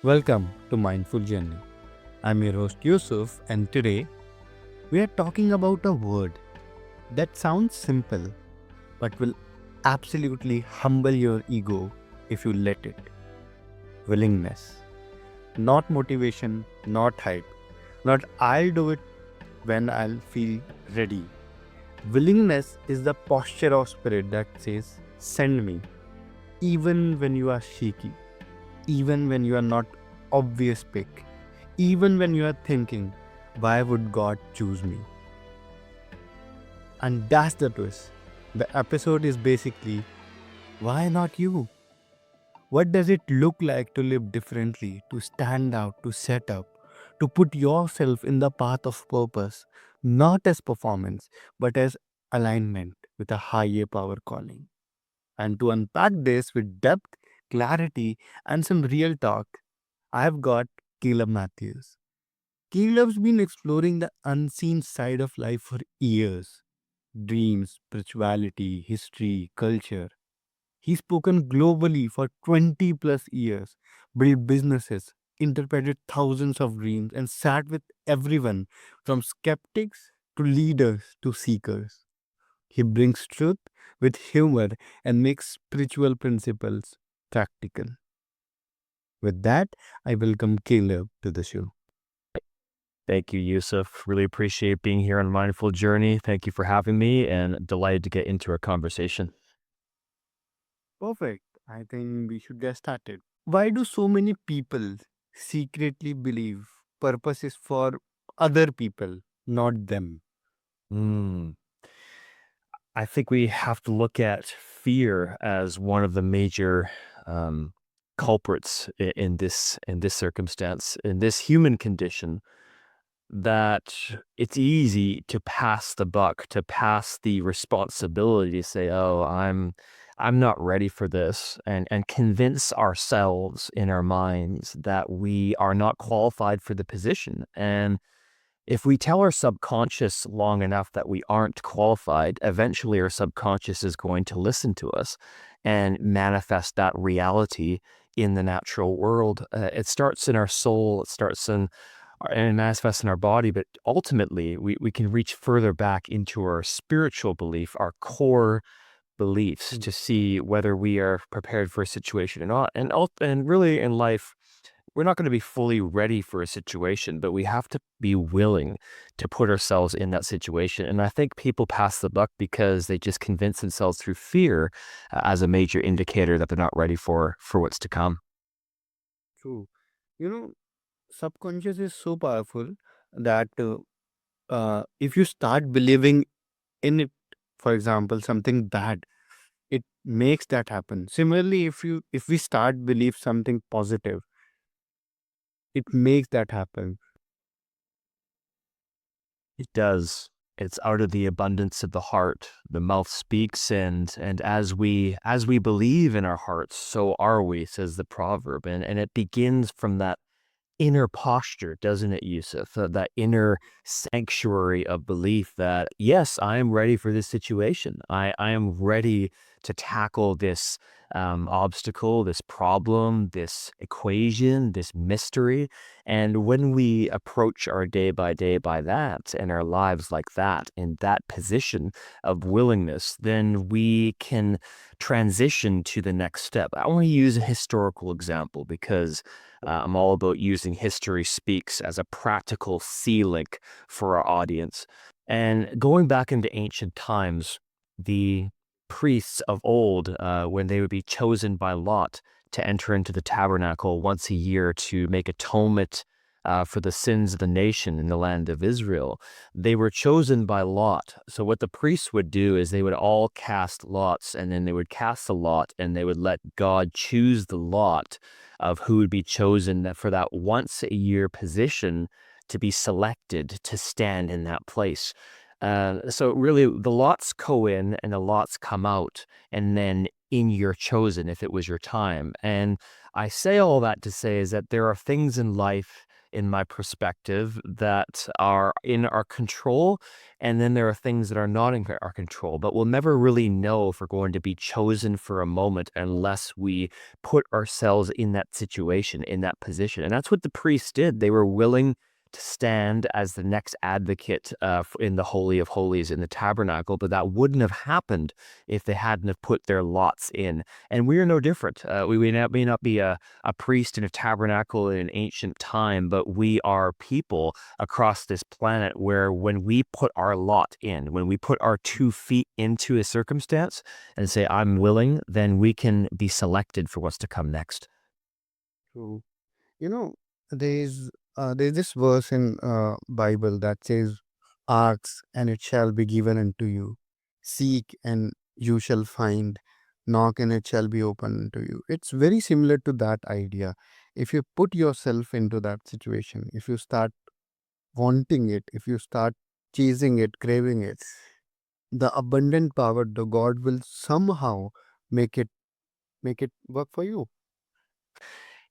Welcome to Mindful Journey. I'm your host Yusuf, and today we are talking about a word that sounds simple but will absolutely humble your ego if you let it. Willingness. Not motivation, not hype, not I'll do it when I'll feel ready. Willingness is the posture of spirit that says, send me, even when you are shaky, even when you are not obvious pick, even when you are thinking, why would God choose me? And that's the twist. The episode is basically, why not you? What does it look like to live differently, to stand out, to set up, to put yourself in the path of purpose, not as performance, but as alignment with a higher power calling? And to unpack this with depth, clarity, and some real talk, I've got Caleb Matthews. Caleb's been exploring the unseen side of life for years: dreams, spirituality, history, culture. He's spoken globally for 20 plus years, built businesses, interpreted thousands of dreams, and sat with everyone from skeptics to leaders to seekers. He brings truth with humor and makes spiritual principles practical. With that, I welcome Caleb to the show. Thank you, Yusuf. Really appreciate being here on Mindful Journey. Thank you for having me and delighted to get into our conversation. Perfect. I think we should get started. Why do so many people secretly believe purpose is for other people, not them? Hmm. I think we have to look at fear as one of the major um, culprits in this circumstance, in this human condition. That it's easy to pass the buck, to pass the responsibility, to say, "Oh, I'm not ready for this," and convince ourselves in our minds that we are not qualified for the position. And if we tell our subconscious long enough that we aren't qualified, eventually our subconscious is going to listen to us and manifest that reality in the natural world. It starts in our soul, it starts in and manifests in our body, but ultimately we can reach further back into our spiritual belief, our core beliefs, Mm. to see whether we are prepared for a situation or not. And really in life, we're not going to be fully ready for a situation, but we have to be willing to put ourselves in that situation. And I think people pass the buck because they just convince themselves through fear as a major indicator that they're not ready for what's to come. True. You know, subconscious is so powerful that if you start believing in it, for example, something bad, it makes that happen. Similarly, if we start believe something positive, it makes that happen. It does. It's out of the abundance of the heart the mouth speaks, and as we believe in our hearts, so are we, says the proverb, and it begins from that inner posture, doesn't it, Yusuf? That inner sanctuary of belief that, yes, I am ready for this situation. I am ready to tackle this obstacle, this problem, this equation, this mystery. And when we approach our day by that and our lives like that, in that position of willingness, then we can transition to the next step. I want to use a historical example because I'm all about using history speaks as a practical sea link for our audience. And going back into ancient times, the priests of old, when they would be chosen by lot to enter into the tabernacle once a year to make atonement for the sins of the nation in the land of Israel, they were chosen by lot. So what the priests would do is they would all cast lots, and then they would cast the lot, and they would let God choose the lot of who would be chosen for that once a year position to be selected to stand in that place. So really the lots go in and the lots come out, and then in you're chosen if it was your time. And I say all that to say is that there are things in life in my perspective, that are in our control. And then there are things that are not in our control, but we'll never really know if we're going to be chosen for a moment unless we put ourselves in that situation, in that position. And that's what the priests did. They were willing to stand as the next advocate in the Holy of Holies in the tabernacle, but that wouldn't have happened if they hadn't have put their lots in. And we are no different. We may not be a priest in a tabernacle in an ancient time, but we are people across this planet where when we put our lot in, when we put our 2 feet into a circumstance and say, I'm willing, then we can be selected for what's to come next. True. You know, there's this verse in Bible that says, "Ask and it shall be given unto you; seek and you shall find; knock and it shall be opened unto you." It's very similar to that idea. If you put yourself into that situation, if you start wanting it, if you start chasing it, craving it, the abundant power, the God will somehow make it make it work for you.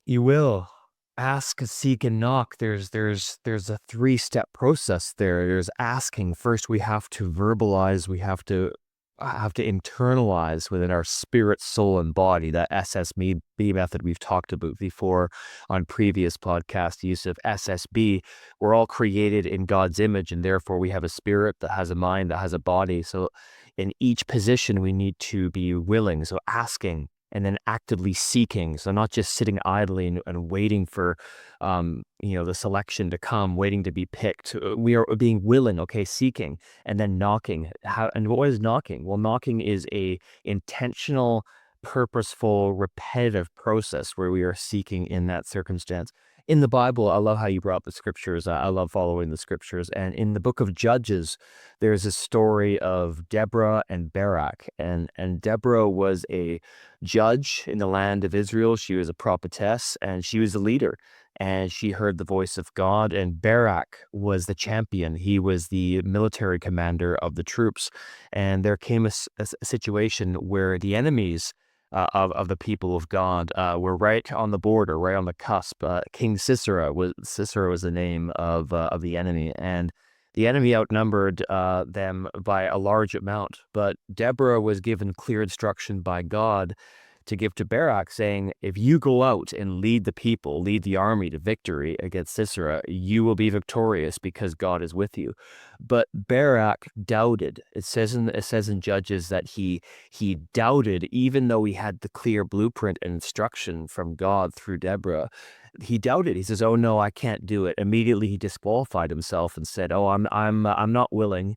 You will ask, seek, and knock. There's a 3-step process there. There's asking. First, we have to verbalize. We have to internalize within our spirit, soul, and body, that SSB method we've talked about before on previous podcasts. Yusuf, SSB. We're all created in God's image, and therefore we have a spirit that has a mind, that has a body. So in each position, we need to be willing. So asking, and then actively seeking. So not just sitting idly and waiting for, the selection to come, waiting to be picked. We are being willing, okay, seeking, and then knocking. And what is knocking? Well, knocking is a intentional, purposeful, repetitive process where we are seeking in that circumstance. In the Bible, I love how you brought up the scriptures. I love following the scriptures. And in the book of Judges, there's a story of Deborah and Barak. And Deborah was a judge in the land of Israel. She was a prophetess and she was a leader. And she heard the voice of God. And Barak was the champion. He was the military commander of the troops. And there came a situation where the enemies of the people of God were right on the border, right on the cusp. King Sisera was the name of the enemy, and the enemy outnumbered them by a large amount. But Deborah was given clear instruction by God to give to Barak, saying, if you go out and lead the people, lead the army to victory against Sisera, you will be victorious because God is with you. But Barak doubted. It says in Judges that he doubted, even though he had the clear blueprint and instruction from God through Deborah. He doubted. He says, "Oh no, I can't do it." Immediately, he disqualified himself and said, "Oh, I'm not willing.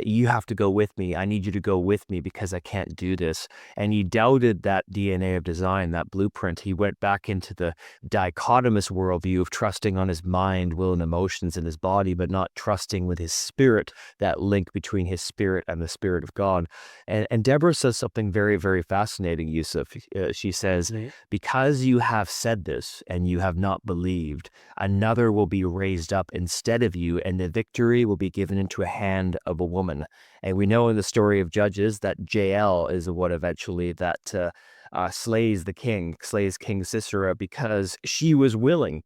You have to go with me. I need you to go with me because I can't do this." And he doubted that DNA of design, that blueprint. He went back into the dichotomous worldview of trusting on his mind, will, and emotions in his body, but not trusting with his spirit, that link between his spirit and the spirit of God. And Deborah says something very, very fascinating, Yusuf. She says, Right. because you have said this and you have not believed, another will be raised up instead of you, and the victory will be given into a hand of a woman. And we know in the story of Judges that Jael is what eventually that slays King Sisera because she was willing.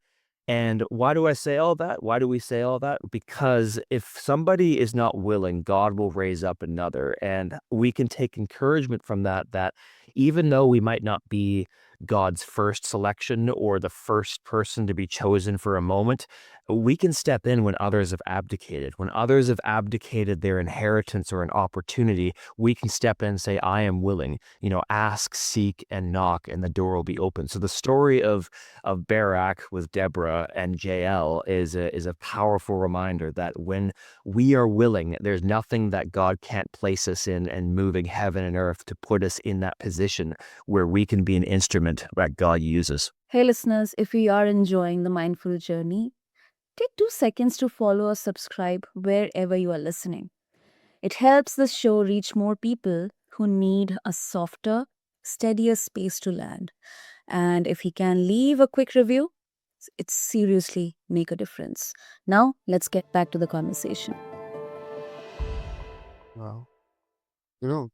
And why do I say all that? Why do we say all that? Because if somebody is not willing, God will raise up another. And we can take encouragement from that, that even though we might not be God's first selection or the first person to be chosen for a moment, we can step in when others have abdicated. When others have abdicated their inheritance or an opportunity, we can step in and say, I am willing. Ask, seek, and knock, and the door will be open. So the story of Barak with Deborah and Jael is a powerful reminder that when we are willing, there's nothing that God can't place us in and moving heaven and earth to put us in that position where we can be an instrument that God uses. Hey, listeners, if you are enjoying the mindful journey, take 2 seconds to follow or subscribe wherever you are listening. It helps the show reach more people who need a softer, steadier space to land. And if he can leave a quick review, it seriously make a difference. Now, let's get back to the conversation. Wow.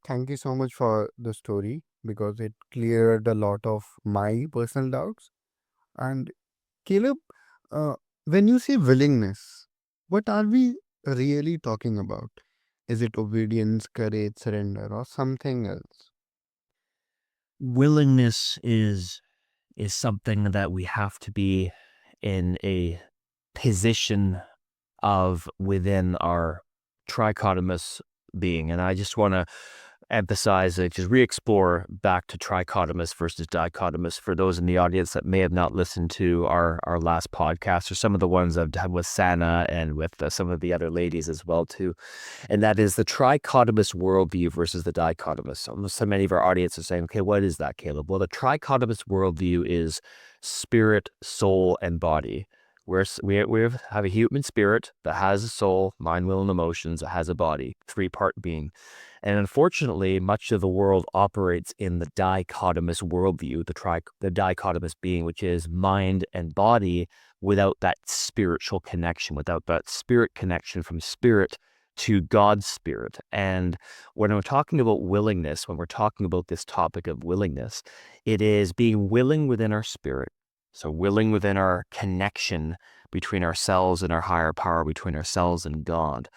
Thank you so much for the story because it cleared a lot of my personal doubts. And Caleb, uh, When you say willingness, what are we really talking about? Is it obedience, courage, surrender, or something else? Willingness is something that we have to be in a position of within our trichotomous being. And I just want to emphasize, just re-explore back to trichotomous versus dichotomous for those in the audience that may have not listened to our last podcast, or some of the ones I've done with Sana and with some of the other ladies as well too. And that is the trichotomous worldview versus the dichotomous. So many of our audience are saying, okay, what is that, Caleb? Well, the trichotomous worldview is spirit, soul, and body. We have a human spirit that has a soul, mind, will, and emotions, that has a body, three-part being. And unfortunately, much of the world operates in the dichotomous worldview, the dichotomous being, which is mind and body, without that spiritual connection, without that spirit connection from spirit to God's spirit. And when we're talking about willingness, when we're talking about this topic of willingness, it is being willing within our spirit. So willing within our connection between ourselves and our higher power, between ourselves and God.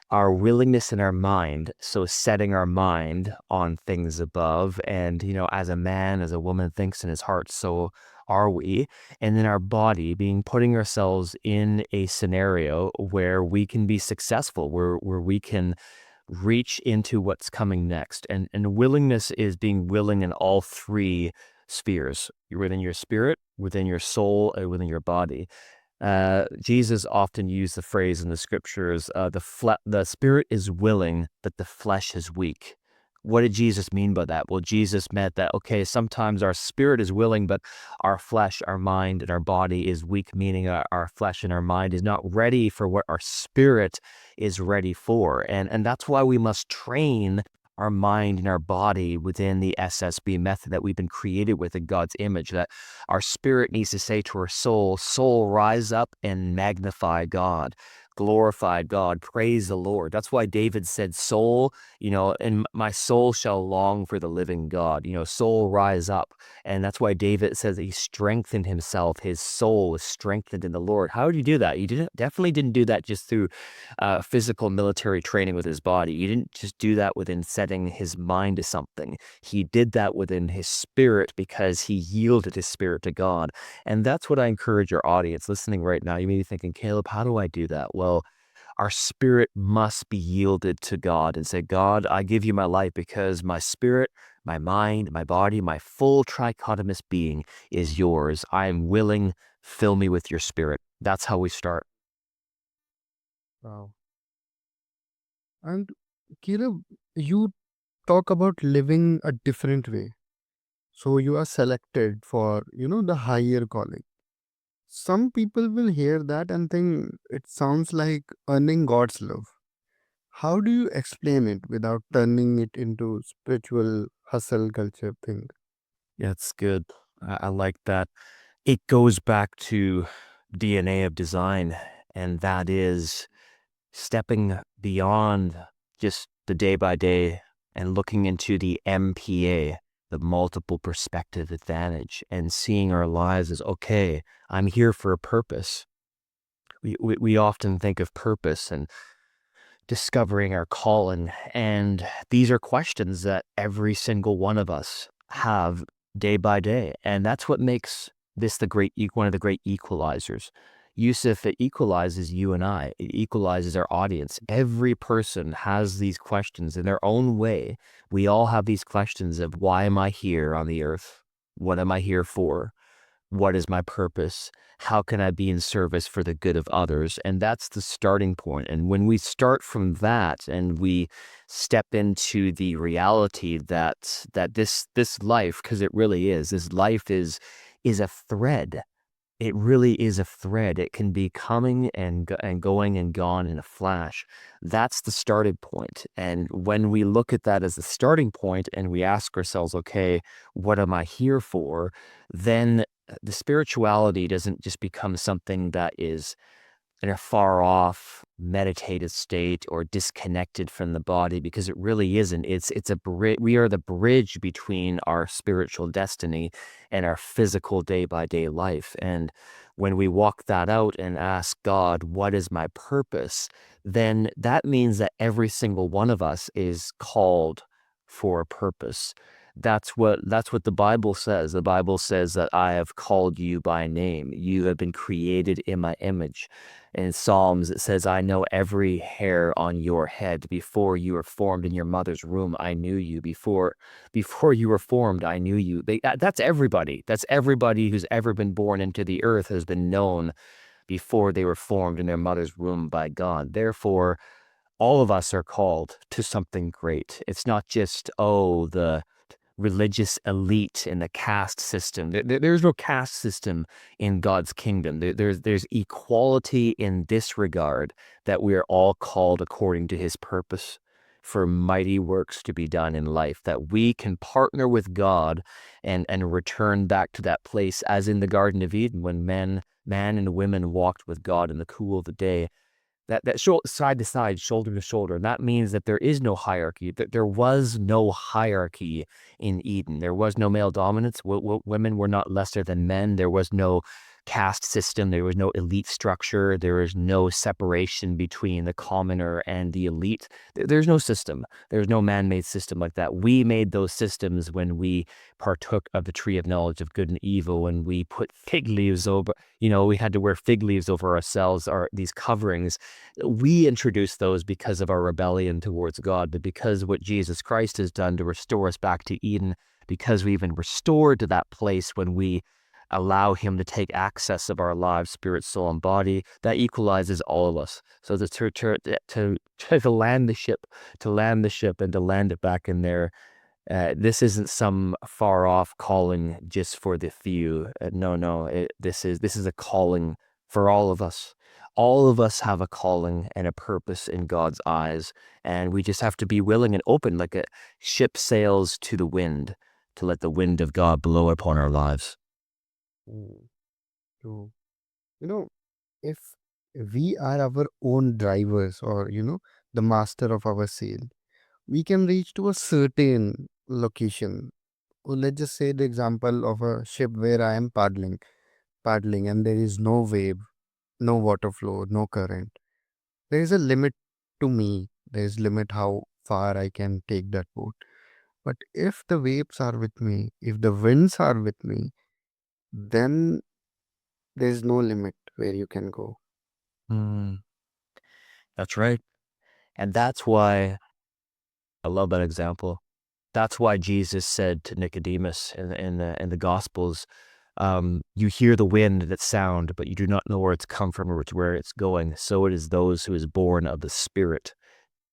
Our willingness in our mind, so setting our mind on things above. And, as a man, as a woman thinks in his heart, so are we. And then our body, being putting ourselves in a scenario where we can be successful, where we can reach into what's coming next. And willingness is being willing in all three spheres. You're within your spirit, within your soul, and within your body. Jesus often used the phrase in the scriptures, the spirit is willing, but the flesh is weak. What did Jesus mean by that? Well, Jesus meant that, okay, sometimes our spirit is willing, but our flesh, our mind, and our body is weak, meaning our flesh and our mind is not ready for what our spirit is ready for. And that's why we must train our mind and our body within the SSB method that we've been created with in God's image, that our spirit needs to say to our soul, rise up and magnify God, glorify God, praise the Lord. That's why David said, soul, and my soul shall long for the living God, soul rise up. And that's why David says that he strengthened himself. His soul was strengthened in the Lord. How did you do that? Definitely didn't do that just through physical military training with his body. He didn't just do that within setting his mind to something. He did that within his spirit because he yielded his spirit to God. And that's what I encourage your audience listening right now. You may be thinking, Caleb, how do I do that? Well, our spirit must be yielded to God and say, God, I give you my life because my spirit, my mind, my body, my full trichotomous being is yours. I am willing. Fill me with your spirit. That's how we start. Wow. And Caleb, you talk about living a different way. So you are selected for, the higher calling. Some people will hear that and think it sounds like earning God's love. How do you explain it without turning it into spiritual hustle culture thing? Yeah, it's good. I like that. It goes back to DNA of design, and that is stepping beyond just the day by day and looking into the MPA, the multiple perspective advantage, and seeing our lives as, okay, I'm here for a purpose. We often think of purpose and discovering our calling. And these are questions that every single one of us have day by day. And that's what makes this one of the great equalizers. Yusuf, it equalizes you and I. It equalizes our audience. Every person has these questions in their own way. We all have these questions of, why am I here on the earth? What am I here for? What is my purpose? How can I be in service for the good of others? And that's the starting point. And when we start from that and we step into the reality that this life, because it really is, this life is a thread. It really is a thread. It can be coming and going and gone in a flash. That's the starting point. And when we look at that as the starting point and we ask ourselves, okay, what am I here for? Then the spirituality doesn't just become something that is in a far off meditative state or disconnected from the body, because it really isn't. It's a bridge. We are the bridge between our spiritual destiny and our physical day by day life. And when we walk that out and ask God, what is my purpose? Then that means that every single one of us is called for a purpose. That's what the Bible says. The Bible says that I have called you by name. You have been created in my image. In Psalms, it says, I know every hair on your head. Before you were formed in your mother's womb, I knew you. Before you were formed, I knew you. That's everybody. That's everybody who's ever been born into the earth has been known before they were formed in their mother's womb by God. Therefore, all of us are called to something great. It's not just, the religious elite in the caste system. There's no caste system in God's kingdom. There's equality in this regard, that we are all called according to his purpose for mighty works to be done in life, that we can partner with God and return back to that place as in the Garden of Eden, when man and women walked with God in the cool of the day. Side to side, shoulder to shoulder. And that means that there is no hierarchy. That there was no hierarchy in Eden. There was no male dominance. Women were not lesser than men. There was no caste system. There was no elite structure. There was no separation between the commoner and the elite. There's no system. There's no man-made system like that. We made those systems when we partook of the tree of knowledge of good and evil, when we put fig leaves over, we had to wear fig leaves over ourselves, these coverings. We introduced those because of our rebellion towards God, but because of what Jesus Christ has done to restore us back to Eden, because we've been restored to that place when we allow him to take access of our lives, spirit, soul, and body, that equalizes all of us. So to land the ship, and to land it back in there, this isn't some far off calling just for the few. No. This is a calling for all of us. All of us have a calling and a purpose in God's eyes, and we just have to be willing and open, like a ship sails to the wind, to let the wind of God blow upon our lives. Mm, true. You know, if we are our own drivers, or, the master of our sail, we can reach to a certain location. Or let's just say the example of a ship where I am paddling, and there is no wave, no water flow, no current. There is a limit to me. There is limit how far I can take that boat. But if the waves are with me, if the winds are with me, then there is no limit where you can go. Mm, that's right. And that's why I love that example. That's why Jesus said to Nicodemus in the Gospels, you hear the wind and its sound, but you do not know where it's come from or where it's going. So it is those who is born of the Spirit.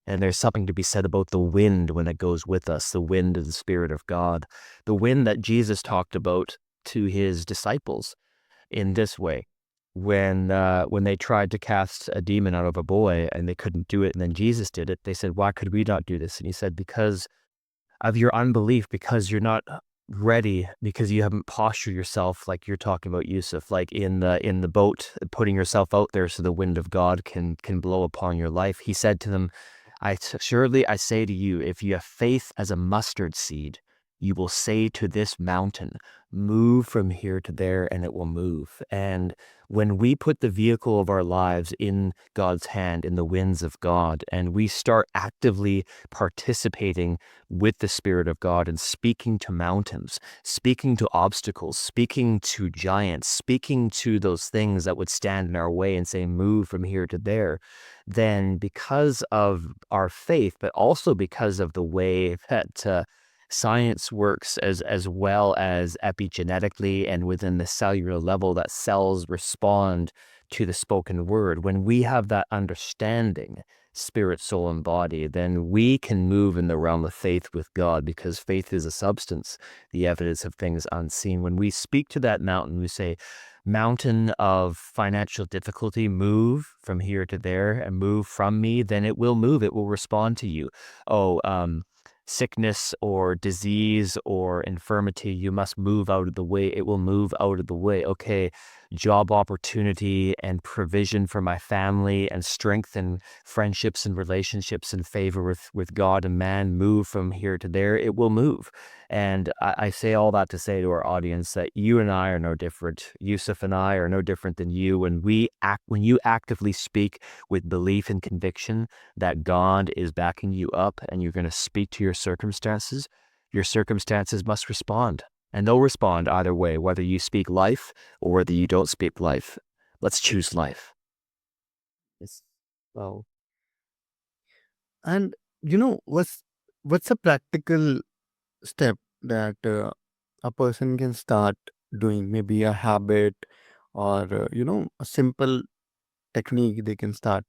And there's something to be said about the wind when it goes with us, the wind of the Spirit of God, the wind that Jesus talked about to his disciples in this way. When they tried to cast a demon out of a boy and they couldn't do it, and then Jesus did it, they said, why could we not do this? And he said, because of your unbelief, because you're not ready, because you haven't postured yourself like you're talking about, Yusuf, like in the boat, putting yourself out there so the wind of God can blow upon your life. He said to them, surely I say to you, if you have faith as a mustard seed, you will say to this mountain, move from here to there, and it will move. And when we put the vehicle of our lives in God's hand, in the winds of God, and we start actively participating with the Spirit of God and speaking to mountains, speaking to obstacles, speaking to giants, speaking to those things that would stand in our way and say, move from here to there, then because of our faith, but also because of the way that science works, as well as epigenetically and within the cellular level, that cells respond to the spoken word. When we have that understanding, spirit, soul, and body, then we can move in the realm of faith with God, because faith is a substance, the evidence of things unseen. When we speak to that mountain, we say, mountain of financial difficulty, move from here to there and move from me, then it will move. It will respond to you. Sickness or disease or infirmity, you must move out of the way. It will move out of the way. Okay, job opportunity and provision for my family and strength and friendships and relationships and favor with God and man, move from here to there. It will move. And I say all that to say to our audience that you and I are no different. Yusuf and I are no different than you. When you actively speak with belief and conviction that God is backing you up and you're going to speak to your circumstances must respond. And they'll respond either way, whether you speak life or whether you don't speak life. Let's choose life. Yes. Wow. And what's a practical step that a person can start doing? Maybe a habit, or a simple technique they can start,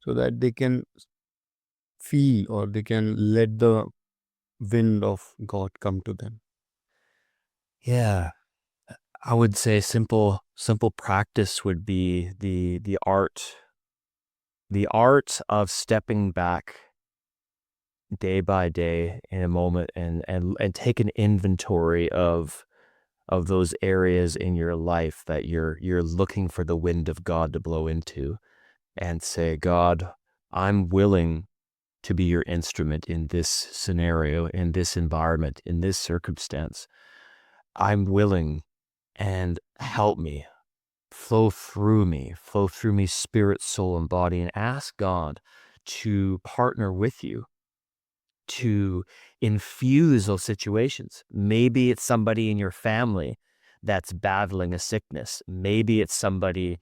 so that they can feel, or they can let the wind of God come to them. Yeah. I would say simple practice would be the art of stepping back day by day in a moment and take an inventory of those areas in your life that you're looking for the wind of God to blow into, and say, God, I'm willing to be your instrument in this scenario, in this environment, in this circumstance. I'm willing, and help me. Flow through me, spirit, soul, and body, and ask God to partner with you to infuse those situations. Maybe it's somebody in your family that's battling a sickness. Maybe it's somebody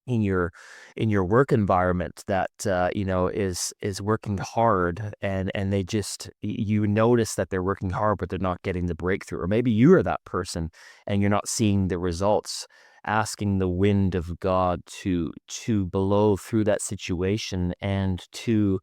in your work environment that is working hard, and they just you notice that they're working hard but they're not getting the breakthrough. Or maybe you are that person and you're not seeing the results. Asking the wind of God to blow through that situation and to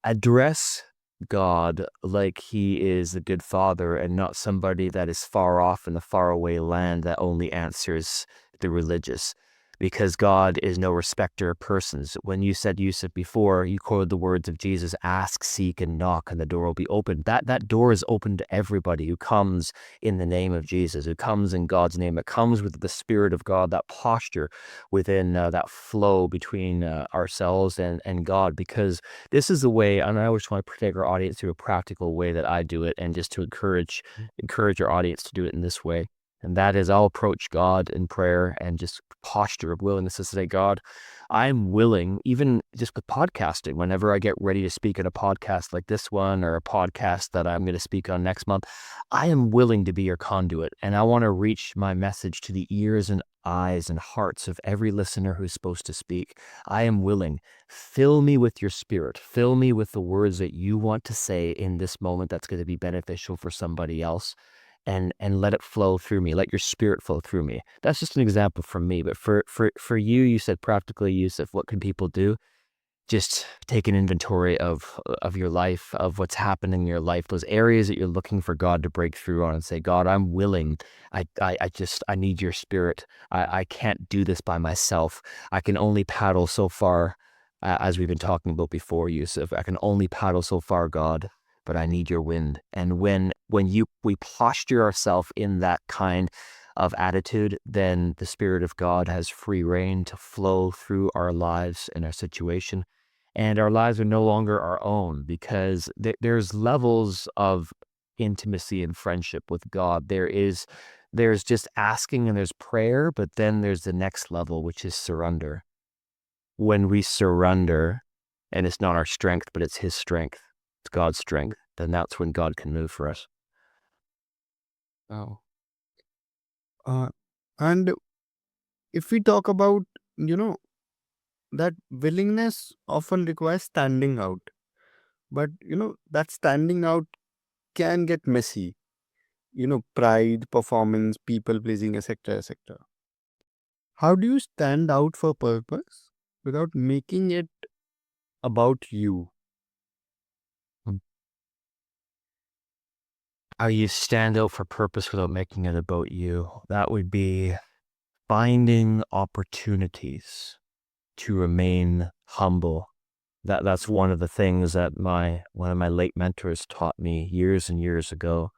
address God like he is a good father and not somebody that is far off in the faraway land that only answers the religious. Because God is no respecter of persons. When you said, Yusuf, before, you quoted the words of Jesus, ask, seek, and knock, and the door will be opened. That door is open to everybody who comes in the name of Jesus, who comes in God's name. It comes with the Spirit of God, that posture within that flow between ourselves and God. Because this is the way, and I always want to take our audience through a practical way that I do it, and just to encourage our audience to do it in this way. And that is, I'll approach God in prayer and just posture of willingness to say, God, I'm willing, even just with podcasting, whenever I get ready to speak at a podcast like this one or a podcast that I'm going to speak on next month, I am willing to be your conduit. And I want to reach my message to the ears and eyes and hearts of every listener who's supposed to speak. I am willing. Fill me with your spirit. Fill me with the words that you want to say in this moment that's going to be beneficial for somebody else, and let it flow through me. Let your spirit flow through me. That's just an example from me. But for you, you said practically, Yusuf, what can people do? Just take an inventory of your life, of what's happening in your life, those areas that you're looking for God to break through on, and say, God, I'm willing. I need your spirit. I can't do this by myself. I can only paddle so far, as we've been talking about before, Yusuf. I can only paddle so far, God, but I need your wind. And we posture ourselves in that kind of attitude, then the Spirit of God has free reign to flow through our lives and our situation. And our lives are no longer our own, because there's levels of intimacy and friendship with God. There's just asking and there's prayer, but then there's the next level, which is surrender. When we surrender, and it's not our strength, but it's his strength, it's God's strength, then that's when God can move for us. Wow. And if we talk about, you know, that willingness often requires standing out, but that standing out can get messy. Pride, performance, people pleasing, etc., etc. How do you stand out for purpose without making it about you? How you stand out for purpose without making it about you. That would be finding opportunities to remain humble. That's one of the things that one of my late mentors taught me years and years ago,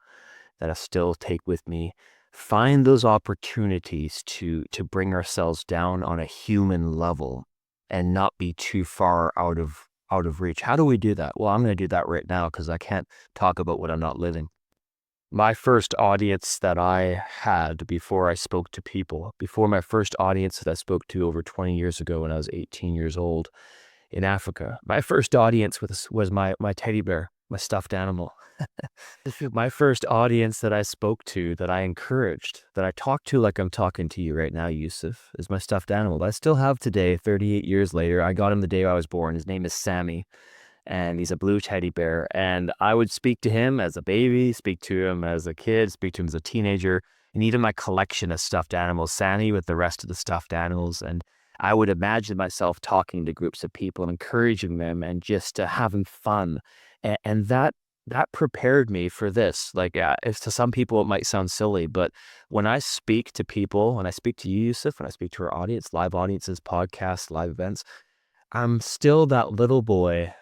that I still take with me. Find those opportunities to bring ourselves down on a human level and not be too far out of reach. How do we do that? Well, I'm going to do that right now, because I can't talk about what I'm not living. My first audience that I had before I spoke to people, before my first audience that I spoke to over 20 years ago when I was 18 years old in Africa, my first audience was my teddy bear, my stuffed animal. My first audience that I spoke to, that I encouraged, that I talked to like I'm talking to you right now, Yusuf, is my stuffed animal that I still have today, 38 years later. I got him the day I was born. His name is Sammy, and he's a blue teddy bear. And I would speak to him as a baby, speak to him as a kid, speak to him as a teenager, and even my collection of stuffed animals, Sammy with the rest of the stuffed animals. And I would imagine myself talking to groups of people and encouraging them and just having fun. And that prepared me for this. Like, if to some people it might sound silly, but when I speak to people, when I speak to you, Yusuf, when I speak to our audience, live audiences, podcasts, live events, I'm still that little boy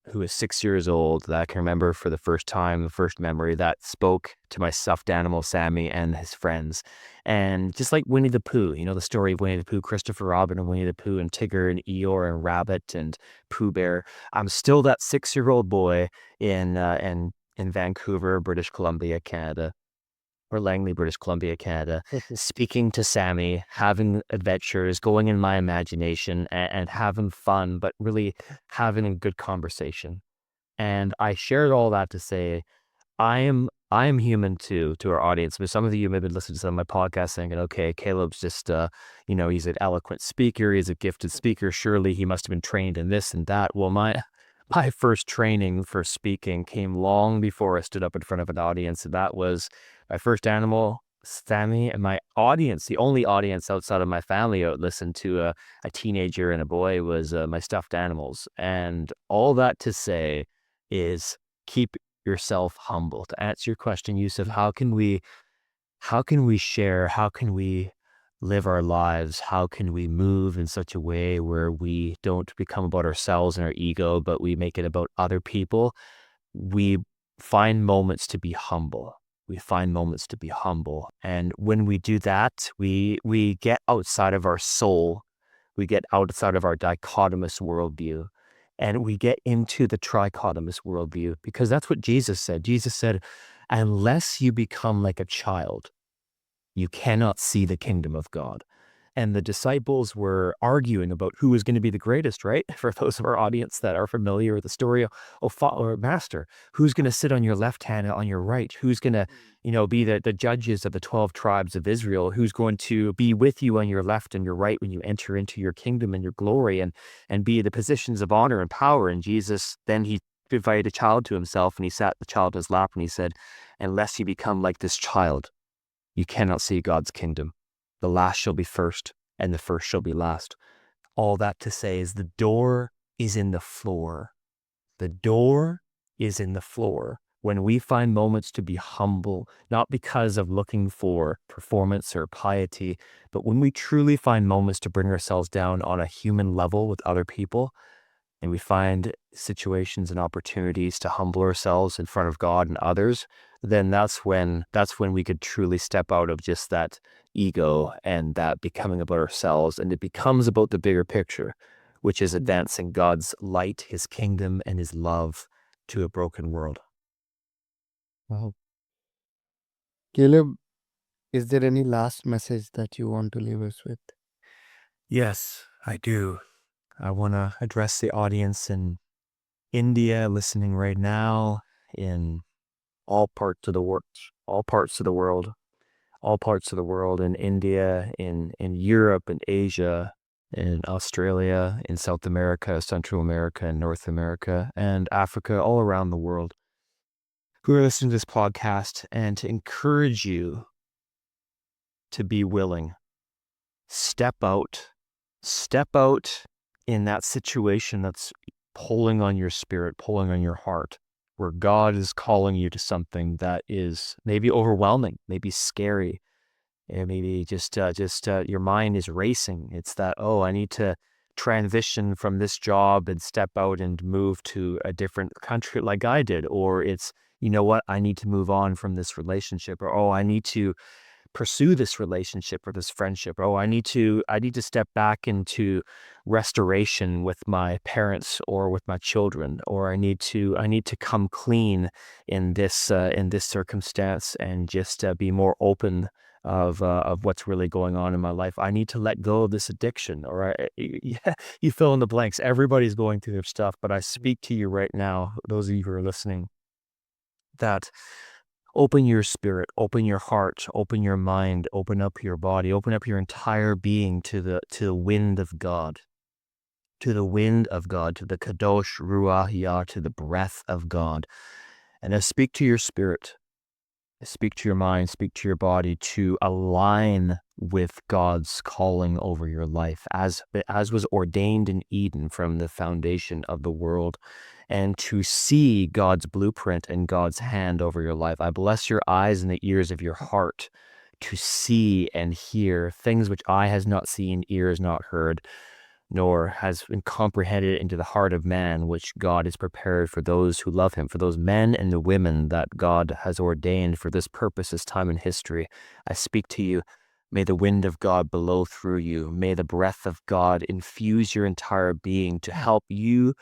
who is 6 years old that I can remember for the first time, the first memory that spoke to my stuffed animal, Sammy, and his friends. And just like Winnie the Pooh, the story of Winnie the Pooh, Christopher Robin and Winnie the Pooh and Tigger and Eeyore and Rabbit and Pooh Bear. I'm still that 6-year-old boy in Vancouver, British Columbia, Canada, or Langley, British Columbia, Canada, speaking to Sammy, having adventures, going in my imagination and having fun, but really having a good conversation. And I shared all that to say, I am human too, to our audience. But some of you may have listened to some of my podcasts thinking, okay, Caleb's just he's an eloquent speaker, he's a gifted speaker. Surely he must have been trained in this and that. Well, my first training for speaking came long before I stood up in front of an audience. And that was my first animal, Sammy, and my audience, the only audience outside of my family that listened to a teenager and a boy, was my stuffed animals. And all that to say is keep yourself humble. To answer your question, Yusuf, how can we share? How can we live our lives? How can we move in such a way where we don't become about ourselves and our ego, but we make it about other people? We find moments to be humble. We find moments to be humble. And when we do that, we get outside of our soul. We get outside of our dichotomous worldview, and we get into the trichotomous worldview, because that's what Jesus said. Jesus said, unless you become like a child, you cannot see the kingdom of God. And the disciples were arguing about who was going to be the greatest, right? For those of our audience that are familiar with the story or Master, who's going to sit on your left hand and on your right? Who's going to, be the judges of the 12 tribes of Israel? Who's going to be with you on your left and your right when you enter into your kingdom and your glory and be the positions of honor and power? And Jesus, then he invited a child to himself, and he sat the child on his lap, and he said, unless you become like this child, you cannot see God's kingdom. The last shall be first, and the first shall be last. All that to say is the door is in the floor. The door is in the floor. When we find moments to be humble, not because of looking for performance or piety, but when we truly find moments to bring ourselves down on a human level with other people, and we find situations and opportunities to humble ourselves in front of God and others, then that's when we could truly step out of just that ego and that becoming about ourselves, and it becomes about the bigger picture, which is advancing God's light, his kingdom, and his love to a broken world. Wow. Caleb, is there any last message that you want to leave us with? Yes, I do. I want to address the audience in India listening right now, in all parts of the world, all parts of the world, all parts of the world, in India, in Europe, in Asia, in Australia, in South America, Central America, and North America, and Africa, all around the world, who are listening to this podcast, and to encourage you to be willing. Step out in that situation that's pulling on your spirit, pulling on your heart, where God is calling you to something that is maybe overwhelming, maybe scary, and maybe just your mind is racing. It's that, oh, I need to transition from this job and step out and move to a different country like I did. Or it's, you know what, I need to move on from this relationship. Or, oh, I need to pursue this relationship or this friendship. Oh, I need to step back into restoration with my parents or with my children, or I need to come clean in this circumstance and just be more open of what's really going on in my life. I need to let go of this addiction, or yeah, you fill in the blanks. Everybody's going through their stuff, but I speak to you right now, those of you who are listening, that open your spirit, open your heart, open your mind, open up your body, open up your entire being to the wind of God, to the wind of God, to the kadosh ruach yah, to the breath of God, and I speak to your spirit. Speak to your mind, speak to your body to align with God's calling over your life as was ordained in Eden from the foundation of the world, and to see God's blueprint and God's hand over your life. I bless your eyes and the ears of your heart to see and hear things which eye has not seen, ear has not heard, nor has been comprehended into the heart of man, which God has prepared for those who love him, for those men and the women that God has ordained for this purpose, this time in history. I speak to you. May the wind of God blow through you. May the breath of God infuse your entire being to help you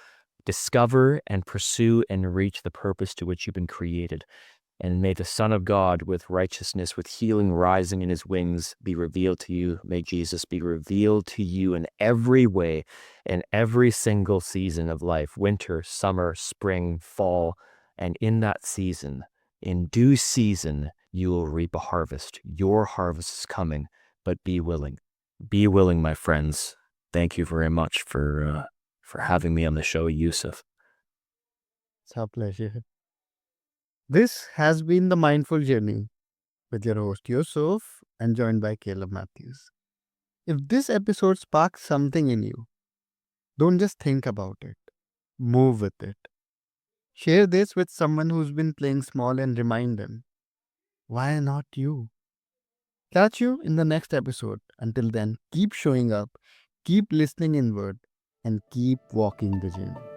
discover and pursue and reach the purpose to which you've been created. And may the Son of God, with righteousness, with healing rising in his wings, be revealed to you. May Jesus be revealed to you in every way, in every single season of life, winter, summer, spring, fall. And in that season, in due season, you will reap a harvest. Your harvest is coming, but be willing. Be willing, my friends. Thank you very much for having me on the show, Yusuf. It's our pleasure. This has been the Mindful Journey with your host Yusuf and joined by Caleb Matthews. If this episode sparks something in you, don't just think about it, move with it. Share this with someone who's been playing small and remind them, why not you? Catch you in the next episode. Until then, keep showing up, keep listening inward, and keep walking the journey.